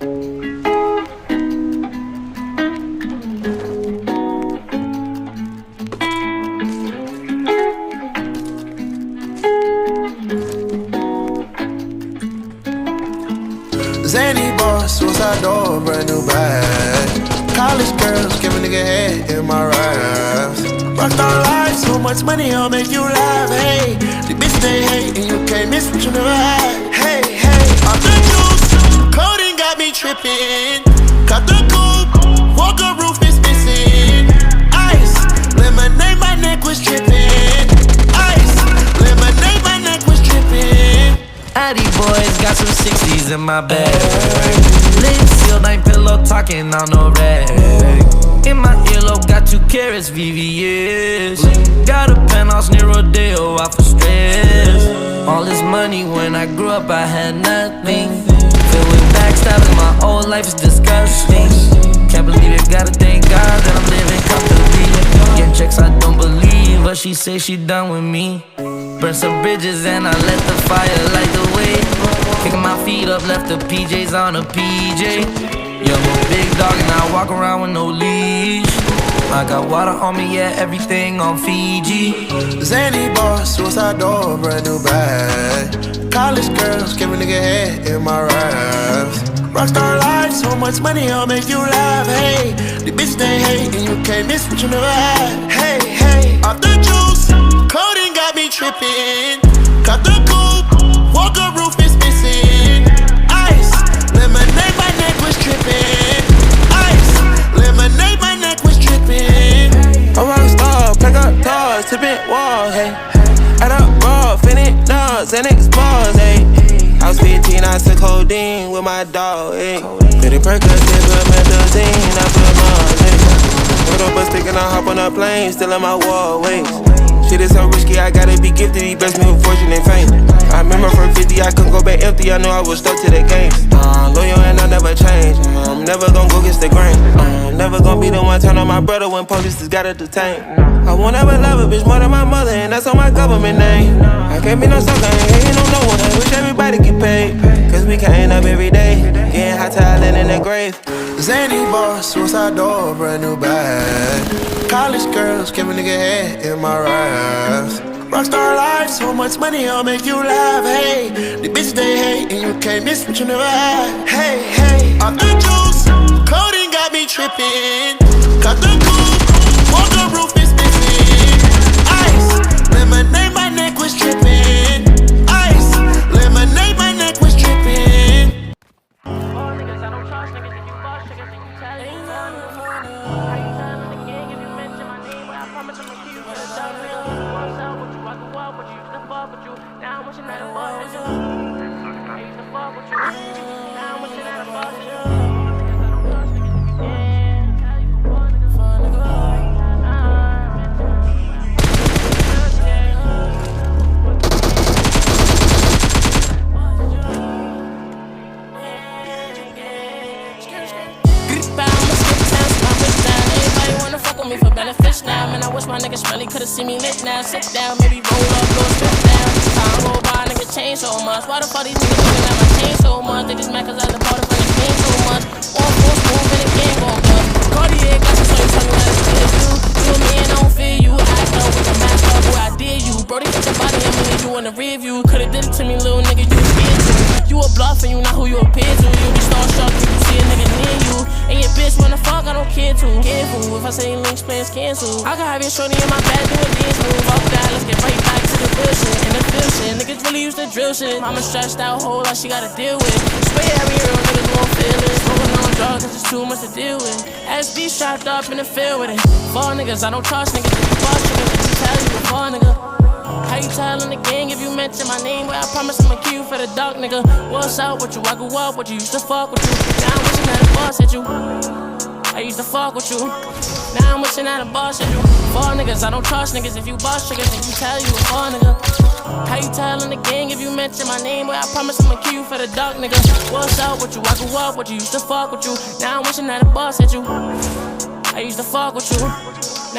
Zany boss, suicide door, brand new bag. College girls, give a nigga head in my raps. Rockstar life, so much money, I'll make you laugh. Hey, the bitch they hate, and you can't miss what you never had. Hey, hey, off the juice, coding got me tripping. Cut the coupe, Walker roof is missing. Ice, lemonade, my neck was tripping. Ice, lemonade, my neck was tripping. Addy boys got some 60s in my bag. Lips sealed, ain't pillow talking on no rag. In my earlobe, got 2 carats, VVS. Got a penthouse near Rodeo, out for stress. All this money, when I grew up, I had nothing. Filled with backstabbing, my whole life is disgusting. Can't believe it, gotta thank God that I'm living comfortably. Getting checks, I don't believe, but she say she done with me. Burn some bridges and I let the fire light the way. Kicking my feet up, left the PJs on a PJ. Yeah, I'm a big dog and I walk around with no leash. I got water on me, yeah, everything on Fiji. Zany boss, suicide door, brand new bag. College girls, give a nigga head in my raps. Rockstar life, so much money, I'll make you laugh. Hey, the bitch they hate, and you can't miss what you never had. Hey, hey, off the juice, coding got me tripping. Cut the coupe, Walker roof is missing. Ice, lemonade, my neck was tripping. Ice, lemonade, my neck was tripping. I'm a rockstar, pack up doors, tipping walls, hey. Add up raw, finish nuts, and expose, hey. I was 15, I took codeine with my dog, hey. Pretty Percocet, put methazine, I put Mars, hey. Put up a stick and I hop on a plane, still in my wall, wait. Shit is so risky, I gotta be gifted. He blessed me with fortune and fame. I remember from 50, I couldn't go back empty. I knew I was stuck to the game. Loyal and I never change. I'm never gonna go against the grain. I'm never gonna be the one turn on my brother when police just gotta detain. I won't ever love a bitch more than my mother, and that's on my government name. I can't be no sucker, ain't hating on no one. I wish everybody get paid, cause we can't up every day. Getting hot talent in the grave. Zany boss, suicide door, brand new bag. College girls, give a nigga head in my raps. Rockstar life, so much money, I'll make you laugh. Hey, the bitch they hate, and you can't miss what you never had. Hey, hey, off the juice, coding got me tripping. Cut the coupe, Walker roof is missing. Ice, lemonade, my neck was tripping. Ice, lemonade, my neck was tripping. My niggas really could've seen me lit now. Sit down, maybe roll up, go step down. Time go by, nigga change so much. Why the fuck these niggas looking at my chain so much? They just mad cause I done bought it from the game so much. One full smooth and the game gon' bust. Cartier got you, so you tell me how to feel you. You and me and I don't feel you. I know with the mask up, boy I dare you. Brody get your body and leave you in the rear view. Could've did it to me, little nigga, you was scared to. You a bluff and you not who you appear to. You be starstruck when you see a nigga near you. And your bitch wanna fuck, I don't care to. Careful, if I say links, plans cancel. I can have your shorty in my bag, do a dance move. Fuck that, let's get right back to the bullshit. And the feel shit, niggas really used to drill shit. Mama stressed out, whole lot she gotta deal with. Swear every real niggas won't feel it. Smoking on drugs, it's just too much to deal with. SB strapped up in the field with it. Fall niggas, I don't trust niggas. If you boss niggas, if you tell you a fall nigga. How you tellin' the gang if you mention my name? Well, I promise I'ma kill you for the dark, nigga. What's up with you? I grew up with you, used to fuck with you. Now I'm wishing that a boss at you. I used to fuck with you. Now I'm wishing that a boss at you. Fall niggas, I don't trust niggas. If you boss triggers, then you tell you a fall nigga. How you tellin' the gang if you mention my name? Well, I promise I'ma kill you for the dark, nigga. What's up with you? I grew up with you, used to fuck with you. Now I'm wishing that a boss at you. I used to fuck with you.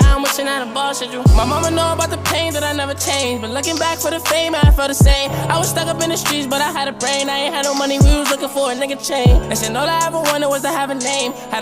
Now I'm wishing I had a boss at you. My mama know about the pain that I never changed, but looking back for the fame, I felt the same. I was stuck up in the streets, but I had a brain. I ain't had no money, we was looking for a nigga chain. They said all I ever wanted was to have a name. Had a